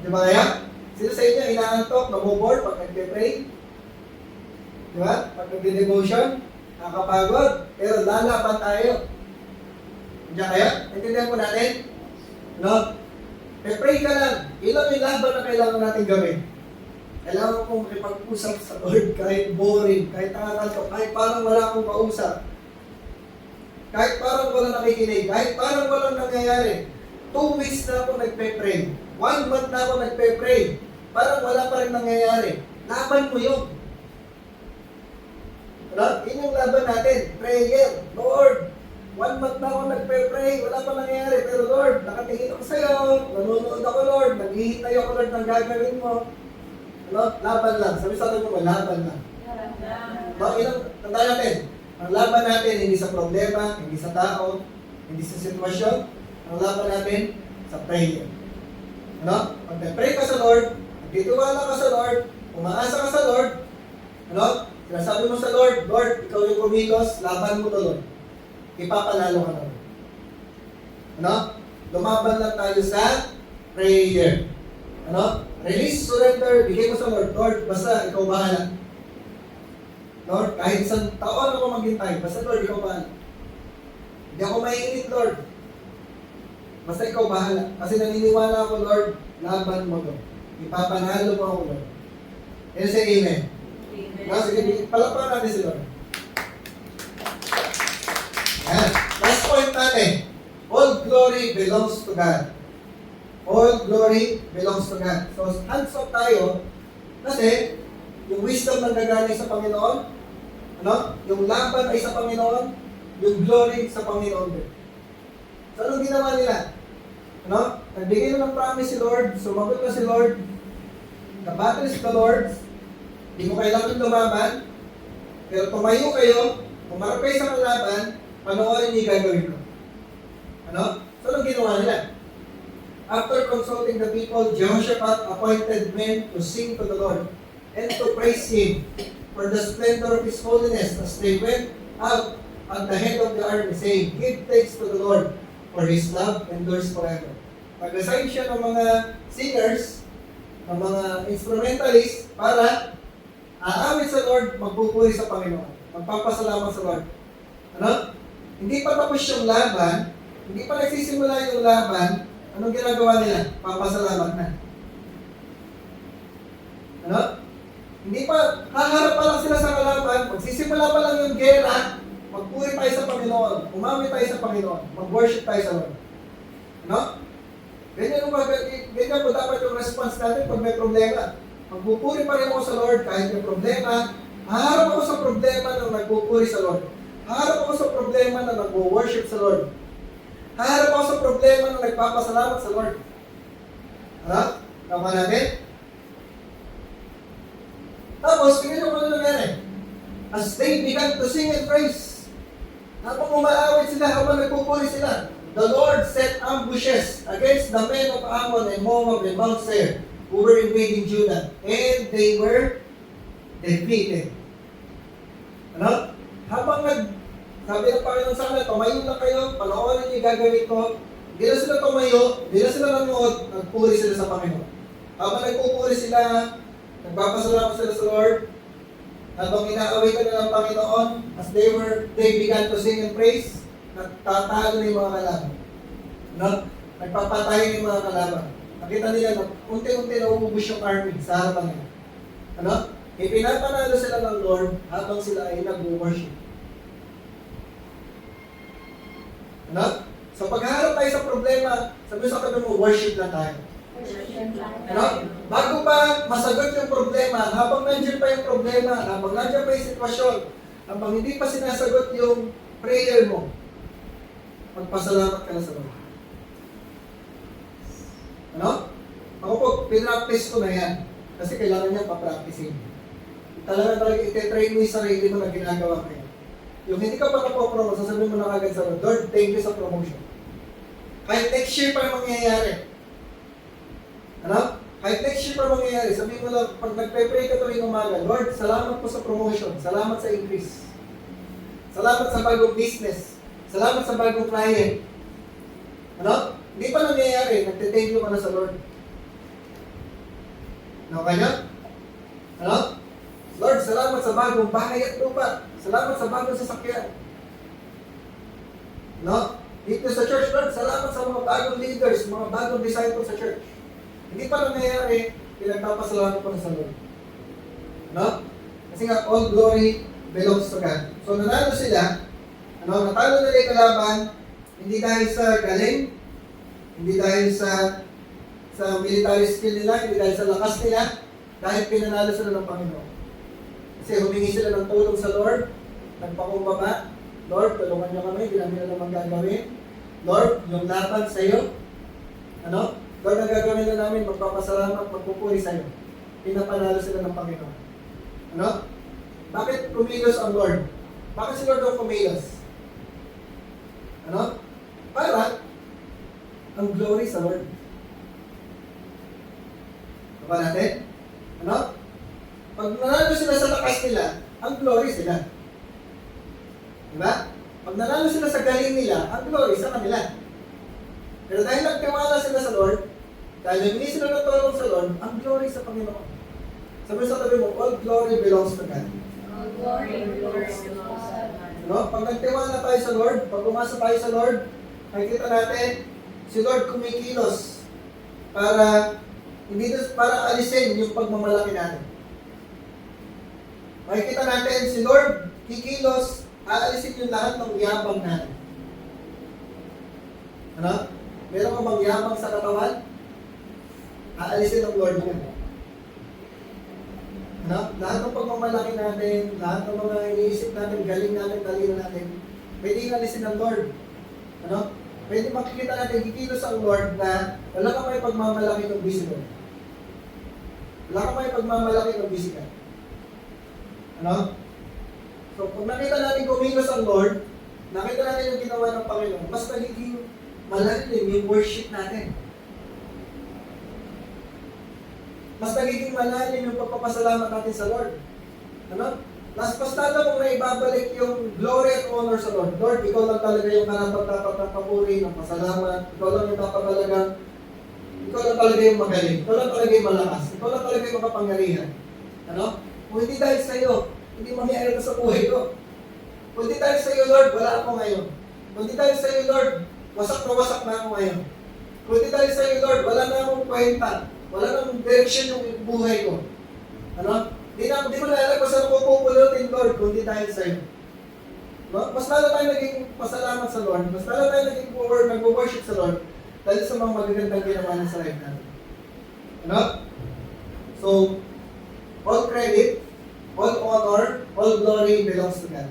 Di ba kaya? Sino sa inyo inaantok, naboboard pag nagpe-pray? Di ba? Pag nagde-devotion, nakakapagod. Pero lalaban tayo. Diyan kaya? Intindihan po natin? No? Pe-pray ka lang. Ilang yung laban na kailangan natin gawin? Kailangan kong makipag-usap sa Lord kahit boring, kahit nakakantok, kahit parang wala akong kausap. Kahit parang walang nakikinig, kahit parang walang nangyayari. 2 weeks na ako nagpe-pray. 1 month na ako nagpe-pray. Parang wala pa rin nangyayari. Laban mo yun. Ano? Yun yung laban natin. Prayer. Lord, 1 month na ako nagpe-pray. Wala pa nangyayari. Pero Lord, nakatingin ako sa'yo. Nanonood ako Lord. Naghihintay ako Lord ng gagawin mo. Ano? Laban lang. Sabi sa akin mo, laban lang. Tandaan natin. Ang laban natin hindi sa problema, hindi sa tao, hindi sa sitwasyon. Ang laban natin sa prayer. Ano? Pag nag-pray ka sa Lord, nagtitiwala ka sa Lord, umaasa ka sa Lord, ano? Sinasabi mo sa Lord, Lord, ikaw yung kumilos, laban mo to Lord. Ipapanalo ka na Lord. Ano? Lumaban lang tayo sa prayer. Ano? Release, surrender, bigay mo sa Lord. Lord, basta ikaw bahala. Lord, kahit isang taon ako maghintay, basta Lord, ikaw bahala. Hindi ako maiinit, Lord. Basta ikaw bahala. Kasi naniniwala ako, Lord, laban mo to. Ipapanalo mo ako, Lord. Yan say amen. Amen. Sige, palakpakan natin si Lord. Yan. Last point natin. All glory belongs to God. All glory belongs to God. So, hands off tayo kasi yung wisdom nang gagaling sa Panginoon, ano? Yung laban ay sa Panginoon, yung glory sa Panginoon din. So, anong ginawa nila? Ano? Nagbigay na ng promise si Lord, sumagot na si Lord, the battle is the Lord's, hindi mo kailangan lumaban, pero tumayo kayo, umarap kayo sa kalaban, panoorin niyo yung gagawin ko. Ano? So, anong ginawa nila? After consulting the people, Jehoshaphat appointed men to sing to the Lord and to praise Him for the splendor of His holiness as they went out at the head of the army, saying, give thanks to the Lord, for His love endures forever. Pag-assign siya ng mga singers, ng mga instrumentalists, para aawit sa Lord, magpupuri sa Panginoon, magpapasalamat sa Lord. Ano? Hindi pa tapos yung laban, hindi pa nagsisimula yung laban, anong ginagawa nila? Papasalamat na. Ano? Hindi pa, haharap pa lang sila sa kalaban, magsisimula pa lang yung gera, magpuri tayo sa Panginoon, umami tayo sa Panginoon, mag-worship tayo sa Lord. Ano? Ganyan po dapat yung response natin pag may problema. Magpupuri pa rin ako sa Lord kahit may problema. Haharap ako sa problema na nagpupuri sa Lord. Haharap ako sa problema na nag-worship sa Lord. Haharap ako sa problema na nagpapasalamat sa Lord. Ano? Tama natin? Tapos, tingnan mo ano nangyari. As they began to sing and praise, habang umaawit sila, habang nagpupuri sila, the Lord set ambushes against the men of Ammon and Moab and Mount Seir who were invading Judah, and they were defeated. Ano? Habang sabi ng Panginoon sa kanila, tumayo na kayo, panoorin niyo yung gagawin ko. Hindi na sila tumayo, hindi na sila nanood, nagpuri sila sa Panginoon. Habang nagpupuri sila, nagpapasalamat sila sa Lord, Habang inaawitan na ng Panginoon, as they began to sing and praise, nagtatalo na yung mga kalaban. No? Nagpapatay yung mga kalaban. Nakita nila na unti-unti na umubos yung army sa harapan nila. Ano? Ipinapanalo sila ng Lord habang sila ay nag-worship. Ano? So pagharap tayo sa problema, sabi sa katabi mo, worship lang tayo. Ano? Bago pa masagot yung problema, habang nandiyan pa yung problema, habang nandiyan pa yung sitwasyon, habang hindi pa sinasagot yung prayer mo, magpasalamat ka na sa Lord. Ano? Ako po, pinractice ko na yan. Kasi kailangan niya pa-practicing. Talaga iti-train mo yung sarili mo na ginagawa ko yan. Yung hindi ka pa napopromote, sasabihin mo na kagad sa Lord, Lord, thank you sa promotion. Kahit next year pa mangyayari. Ano? Kahit next year pa mangyayari, sabihin mo lang, pag nagpe-pray ka tuwing umaga, Lord, salamat po sa promotion, salamat sa increase. Salamat sa bagong business. Salamat sa bagong client. Ano? Hindi pa nangyayari, nagte-thank you ka na sa Lord. Ano kanya? Ano? Lord, salamat sa bagong bahay at lupa. Salamat sa bagong sasakyan. No? Dito sa church, Lord, salamat sa mga bagong leaders, mga bagong disciples sa church. Hindi pa nangyayari, pinagpapasalamat ko na sa Lord. No? Kasi nga, all glory belongs to God. So, nanalo sila. Ano? Natalo nila yung kalaban, hindi dahil sa galing, hindi dahil sa military skill nila, hindi dahil sa lakas nila, dahil pinanalo sila ng Panginoon. Kasi humingi sila ng tulong sa Lord, nagpakumbaba, Lord, tulungan niyo kami, hindi namin alam ang gagawin. Lord, yung laban sa iyo, ano? Lord, ang gagawin na namin, magpapasalamat, magpupuri sa iyo. Pinapanalo sila ng Panginoon. Ano? Bakit kumilos ang Lord? Bakit si Lord ang kumilos? Ano? Para ang glory sa Lord. Diba natin? Ano? Pag nanalo sila sa lakas nila, ang glory sila. Diba? Pag nanalo sila sa galing nila, ang glory sa kanila. Pero dahil nagtiwala sila sa Lord, dahil hindi sila natulong sa Lord, ang glory sa Panginoon. Sabi sa tabi mo, all glory belongs to God. All glory belongs to God. No? Pag nagtiwala tayo sa Lord, pag umasa tayo sa Lord, nakikita natin, si Lord kumikilos para alisin yung pagmamalaki natin. Makikita natin, si Lord kikilos, aalisin yung lahat ng yabang natin. Ano? Meron ka bang yabang sa katawan? Aalisin ng Lord yun. Ano? Lahat ng pagmamalaki natin, lahat ng mga iniisip natin, galing natin, talino natin, pwede alisin ng Lord. Ano? Pwede makikita natin, kikilos ang Lord na wala ka may pagmamalaki ng busy Lord. Wala ka may pagmamalaki ng busy ka. Ano? So, pag nakita natin kumilos ang Lord, nakita natin yung ginawa ng Panginoon, mas nagiging malalim yung worship natin. Mas nagiging malalim yung pagpapasalamat natin sa Lord. Ano? Basta kung naibabalik yung glory at honor sa Lord. Lord, ikaw lang talaga yung karapat-dapat ng papuri, ng pasalamat. Ikaw lang yung napakalagang. Ikaw lang talaga yung magaling. Ikaw lang talaga yung malakas. Ikaw lang talaga yung makapangyarihan. Ano? Kung hindi dahil sa iyo, hindi mangyayari ito sa buhay ko. Kung hindi dahil sa iyo, Lord, wala ako ngayon. Kung hindi dahil sa iyo, Lord, wasak na ako ngayon. Kung hindi dahil sa iyo, Lord, wala na akong kwenta. Wala nang direction yung buhay ko. Ano? Di mo nalagpas sa pupupulutin, Lord, kung hindi dahil sa iyo. No? Mas lalo tayo naging pasalamat sa Lord. Mas lalo tayo naging nag-worship sa Lord dahil sa mga magagandang ginawa niya sa life natin. Ano? So, all credit, all honor, all glory belongs to God.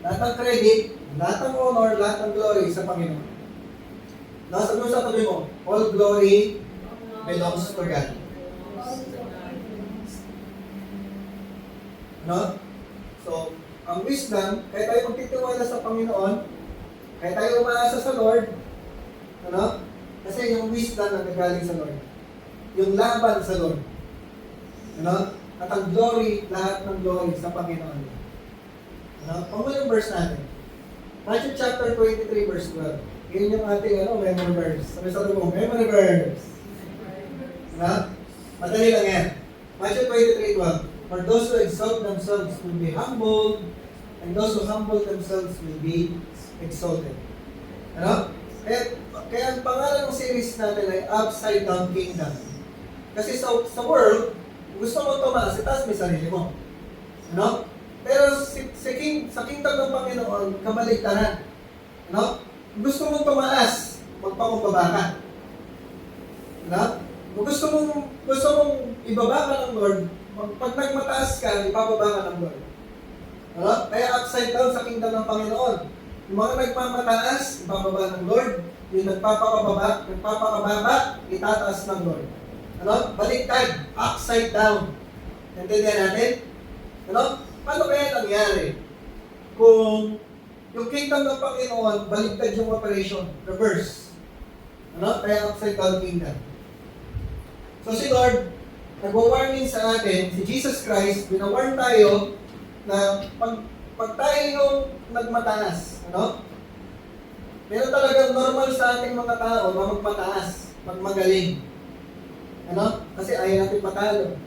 Lahat ng credit, lahat ng honor, lahat ng glory sa Panginoon. Nasa mo sa tabi mo, all glory belongs to God. No? So, ang wisdom, kaya tayo magtitiwala sa Panginoon, kaya tayo umaasa sa Lord, ano? Kasi yung wisdom na nagaling sa Lord. Yung laban sa Lord. Ano? At ang glory, lahat ng glory sa Panginoon. Ano? Pamulang verse natin. Matthew chapter 23 verse 12. Yun yung ating memory verse. Sabi mo, memory verse. Diba? Madali lang yan. Matthew 23:12. For those who exalt themselves will be humbled, and those who humble themselves will be exalted. Ano? Kaya ang pangalan ng series natin ay Upside Down Kingdom. Kasi sa world, gusto mo tumaas, itaas mo yung sarili mo. Ano? Pero sa kingdom ng Panginoon, kamaligtaran. Ano? Gusto mong tumaas, magpakumbaba ka. Ano? Gusto mong ibaba ka ng Lord, pag nagmataas ka, ibababa ka ng Lord. Ano? Kaya upside down sa kingdom ng Panginoon. Yung mga nagmamataas, ibababa ng Lord. Yung nagpapakababa, itataas ng Lord. Ano? Baliktad, upside down. Naintindihan natin? Ano? Paano kaya nangyari? Kung yung kingdom ng Panginoon, baliktad yung operation, reverse. Ano? Kaya upside down kingdom. So si Lord, nagwa-warning sa atin, si Jesus Christ, binawarn tayo na pag tayo yung nagmataas, ano? Meron talagang normal sa ating mga tao na magmataas, magmagaling. Ano? Kasi ayaw natin matalo.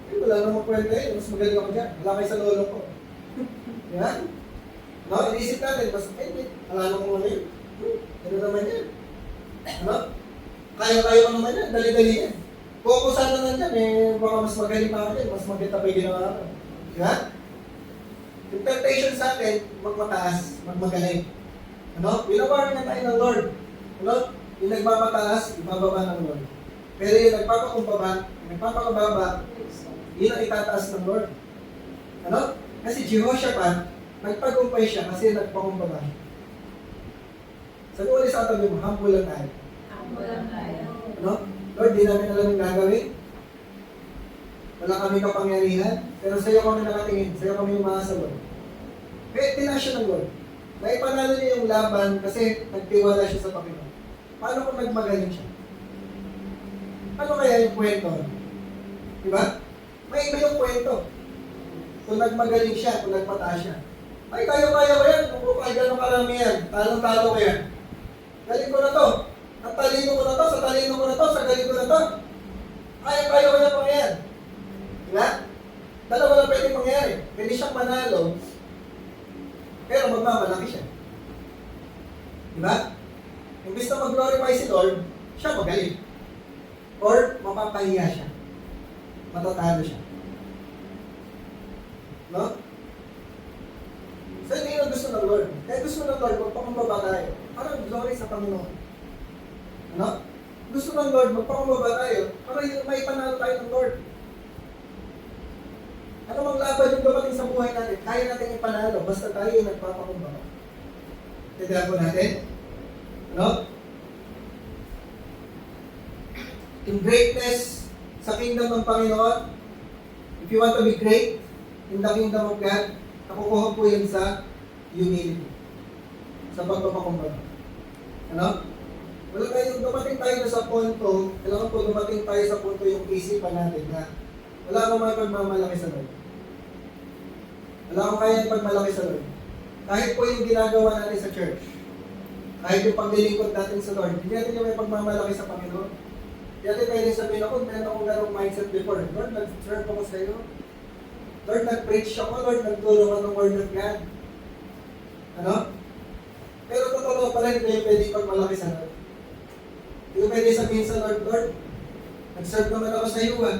Eh, wala namang kwenta yun, mas magaling ako dyan. Wala kayo sa lolo ko. Yan. No? Inisip natin, mas alam mo ngayon. Ano naman yan? Ano? Kaya-kaya ko naman yan, dali-dali yan. Kung ako sana nandyan, baka mas magaling pa ako dyan, mas maganda pa yung ginawa ko. Yan? Yung temptation sa atin, magmataas, magmagaling. Ano? Binawarin na tayo ng Lord. Ano? Yung nagmamataas, ibababa ng Lord. Pero yung nagpapakababa, yun ang itataas ng Lord. Ano? Kasi Jehoshaphat, nagpagumpay siya kasi nagpakumbaba. Sabi ulit sa tabi mo, humble lang tayo. Humble lang tayo. Ano? Lord, di namin alam yung gagawin. Wala kami kapangyarihan, pero sa'yo kami nakatingin, sa'yo kami umaasa, Lord. Kaya tinaas siya ng Lord. Naipanalo niya yung laban kasi nagtiwala siya sa Panginoon. Paano kung nagmagaling siya? Ano kaya yung kwento? Diba? May iba yung kwento. Kung nagmagaling siya, kung nagmataas siya. Ay, kaya-kaya ko yan. Kung kaya gano'ng karami yan. Talong-talo ko yan. Galing ko na to. Ang talino ko na to. Sa talino ko na to. Sa galing ko na to. Kaya-kaya ko yan pangyayari. Diba? Dalawa lang pwede mangyari. Pwede siyang manalo, pero magmamalaki siya. Diba? Imbis na mag-glorify si Lord, siya magaling. Or mapapahiya siya. Matatalo siya. No? So hindi yung gusto ng Lord. Kaya gusto ng Lord, magpakumbaba tayo. Parang glory sa Panginoon. Ano? Gusto ng Lord, magpakumbaba tayo para may panalo tayo ng Lord. Ano mang laban yung dumating sa buhay natin, kaya natin ipanalo basta tayo yung nagpapakumbaba. Tindihan po natin? Ano? In greatness sa kingdom ng Panginoon, if you want to be great in the kingdom of God, nakukuha po yun sa humility. Sa pagpapakumbaba. Ano? Wala tayong dumating tayo na sa punto, kailangan po dumating tayo sa punto yung isipan natin na wala akong may pagmamalaki sa Lord. Wala akong kaya pagmalaki sa Lord. Kahit po yung ginagawa natin sa church, kahit yung paglilingkod natin sa Lord, hindi natin yung may pagmamalaki sa Panginoon. Hindi natin pwede sabihin ako, meron akong ganong mindset before. Lord, nag-serve ako sa iyo. Lord, nag-preach ako. Lord, nagtulong ako ng Word of God. Ano? Pero totoo pala, hindi kayo pwede pagmalaki sa Lord. Hindi ko pwede sabihin sa Lord, Lord, nag-serve naman ako sa iyo ah.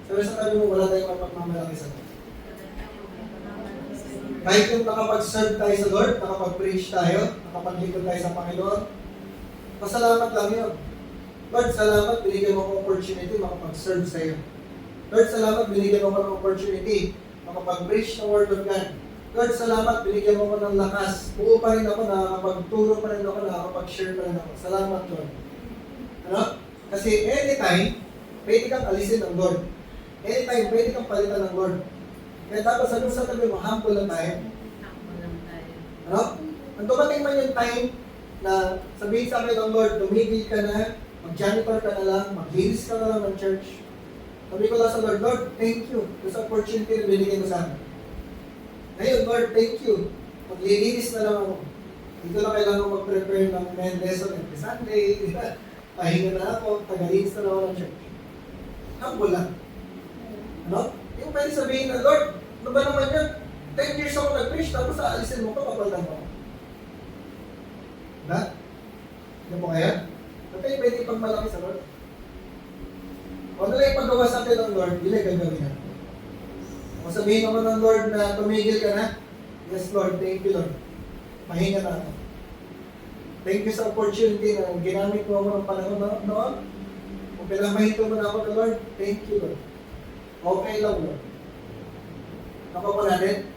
Sabi sa tabi mo, wala tayong pagmamalaki sa Lord. Kahit yung nakapag-serve tayo sa Lord, nakapag-preach tayo, nakapaglingkod tayo sa Panginoon, pasalamat lang yun. Lord, salamat, binigyan mo akong opportunity makapag-serve sa iyo. Lord, salamat, binigyan mo ako ng opportunity makapag-preach ng Word of God. Lord, salamat, binigyan mo ako ng lakas. Buo pa rin ako, nakakapagturo pa rin ako, nakakapag-share pa rin ako. Salamat, Lord. Ano? Kasi anytime, pwede kang alisin ng Lord. Anytime, pwede kang palitan ng Lord. Kaya dapat sabi sa tabi mo, humble lang tayo. Humble lang tayo. Ano? Nang dumating man yung time na sabihin sa akin ng Lord, tumigil ka na, mag-janitor ka na lang, maglinis ka na lang ng church. Sabi ko lang sa Lord, Lord, thank you sa opportunity na binigay mo sa akin. Ngayon, Lord, thank you. Maglilinis na lang ako. Dito na kailangan mag-prepare ng main lesson every Sunday. Pahinga na ako, tagalinis na ako ng church. Humble lang. Ano? Yung pwede sabihin na, Lord, ano ba naman yan? 10 years ako nag-preach, tapos aalisin mo pa, kapaldan mo. Diba? Ano po kaya? Okay, pwede pang malaki sa Lord. O ano lang ipagawa sa atin ng Lord, hindi gagawin natin. Kung sabihin naman ng Lord na tumigil ka na, yes Lord, thank you Lord. Mahinga na ako. Thank you sa opportunity na ginamit mo ako ng panahon noon. Kung pinamahinto mo na ako ng Lord, thank you Lord. Okay lang Lord. Ako po natin.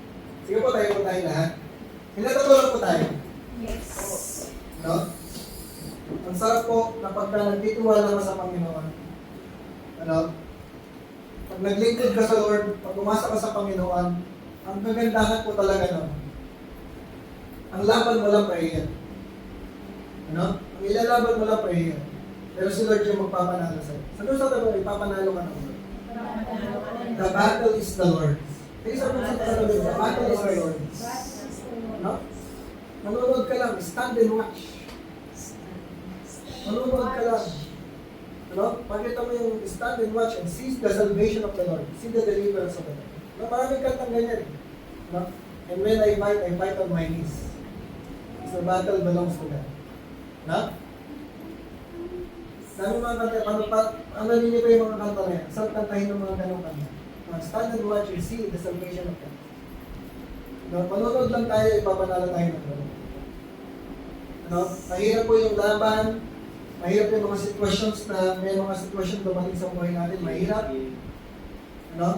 Sige po tayo lahat. Hinatulog po tayo. Yes. No? Ang sarap po na pagka nagtitiwala ka sa Panginoon. Ano? Pag naglingkod ka sa Lord, pag umasa ka sa Panginoon, ang kagandahan po talaga no. Ang laban mo lang prayer. Ano? Ang ilalaban mo lang prayer. Pero si Lord yung magpapanalo sa'yo. Sa doon sa tayo, ipapanalo ka ng Lord. The battle is the Lord's. Kaya sa doon sa tayo, the battle is the Lord's. No? Manunod ka lang, stand and watch. Manunod ka lang. Ano? Pakita mo yung stand and watch and see the salvation of the Lord. See the deliverance of the Lord. No, maraming kantang ganyan. No? And when I fight on my knees. So battle belongs to God. No? Sabi mga kanta, ano ninyo pa yung mga kanta na yan? Saan kantahin ng mga ganong kanta? Stand and watch and see the salvation of God. No, manunod lang tayo, ipapanalo tayo ng Lord. Ano? Mahirap po yung laban, mahirap yung mga situations na may mga sitwasyon dumating sa buhay natin, mahirap. Ano?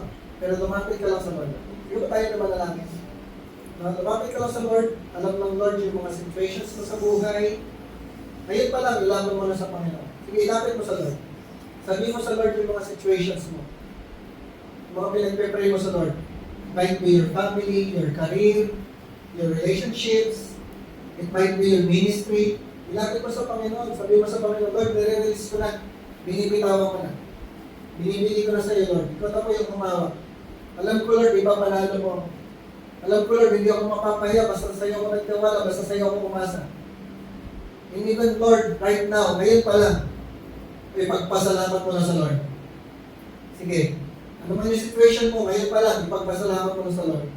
Pero lumapit ka lang sa Lord. Hindi ba tayo na manalangin? No, lumapit ka lang sa Lord, alam ng Lord yung mga situations mo sa buhay. Ngayon pa lang, ilaban mo na sa Panginoon. Sige, ilapit mo sa Lord. Sabihin mo sa Lord yung mga situations mo. Mga pinagpe-pray mo sa Lord. Might be your family, your career, your relationships. It might be your ministry. Ilapit mo sa Panginoon. Sabihin mo sa Panginoon, Lord, nire-release ko na. Binibitawan ko na. Binibili ko na sa iyo, Lord. Ikaw na po yung humawak. Alam ko, Lord, ipapanalo mo. Alam ko, Lord, hindi ako mapapahiya. Basta sa iyo ako nagtiwala. Basta sa iyo ako umasa. And even, Lord, right now, ngayon pa lang, ipagpasalamat mo na sa Lord. Sige. Ano man yung situation mo, ngayon pa lang, ipagpasalamat mo na sa Lord.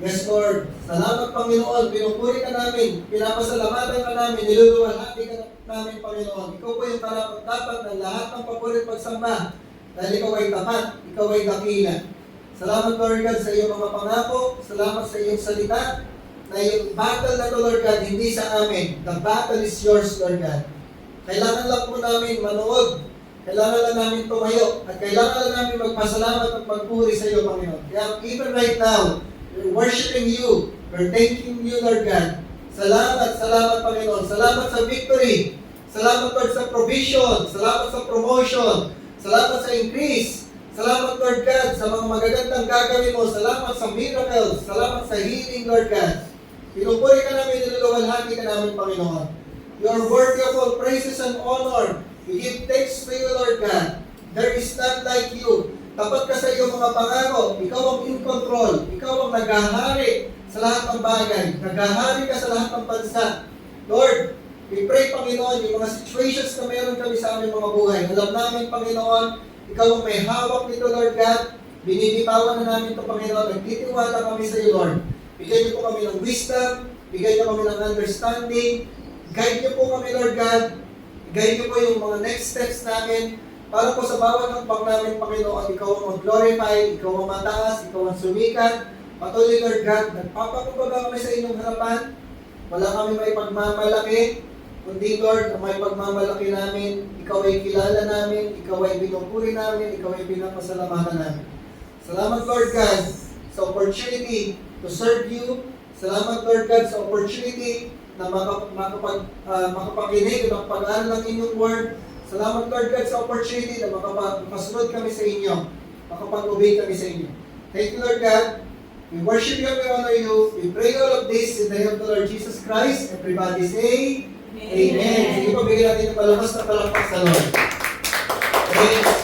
Yes, Lord. Salamat, Panginoon. Pinupuri ka namin. Pinapasalamatan ka namin. Niluluwalhati ka namin, Panginoon. Ikaw po yung karapat-dapat ng lahat ng papurit pagsamba. Dahil ikaw ay tapat. Ikaw ay dakila. Salamat, Lord God, sa iyong mga pangako. Salamat sa iyong salita. Na yung battle na to, Lord God, hindi sa amin. The battle is yours, Lord God. Kailangan lang po namin manood. Kailangan lang namin tumayo. At kailangan lang namin magpasalamat at magpuri sa iyo, Panginoon. Kaya even right now, we're worshiping you. We're thanking you, Lord God. Salamat, salamat, Panginoon. Salamat sa victory. Salamat, Lord, sa provision. Salamat sa promotion. Salamat sa increase. Salamat, Lord God, sa mga magagandang gagawin mo. Salamat sa miracles. Salamat sa healing, Lord God. Pinupuri ka namin, niluluwalhati ka namin, Panginoon. You are worthy of all praises and honor. We give thanks to you, Lord God. There is none like you. Tapat ka sa iyong mga pangako. Ikaw ang in control. Ikaw ang naghahari sa lahat ng bagay. Naghahari ka sa lahat ng bansa. Lord, we pray, Panginoon, yung mga situations na meron kami sa aming mga buhay. Alam namin, Panginoon, ikaw ang may hawak nito, Lord God. Binibitawan na namin ito, Panginoon. Nagtitiwala kami sa iyo, Lord. Bigyan niyo po kami ng wisdom. Bigyan niyo kami ng understanding. Guide niyo po kami, Lord God. Guide niyo po yung mga next steps namin. Para po sa bawat hakbang namin, Panginoon, ikaw ang mag-glorify, ikaw ang mataas, ikaw ang sumikat. Patuloy, Lord God, nagpapakumbaba kami sa inyong harapan. Wala kami may pagmamalaki. Kundi, Lord, ang may pagmamalaki namin, ikaw ay kilala namin, ikaw ay pinupuri namin, ikaw ay pinapasalamatan namin. Salamat, Lord God, sa opportunity to serve you. Salamat, Lord God, sa opportunity na makapakinig at makapag-aaral ng inyong word. Salamat, Lord God, sa opportunity na makasunod kami sa inyo, makapag-obey kami sa inyo. Thank you, Lord God. We worship you and we honor you. We pray all of this in the name of the Lord Jesus Christ. Everybody say, Amen. Sige po, bigyan natin ng palamas na palakpak sa Lord. Praise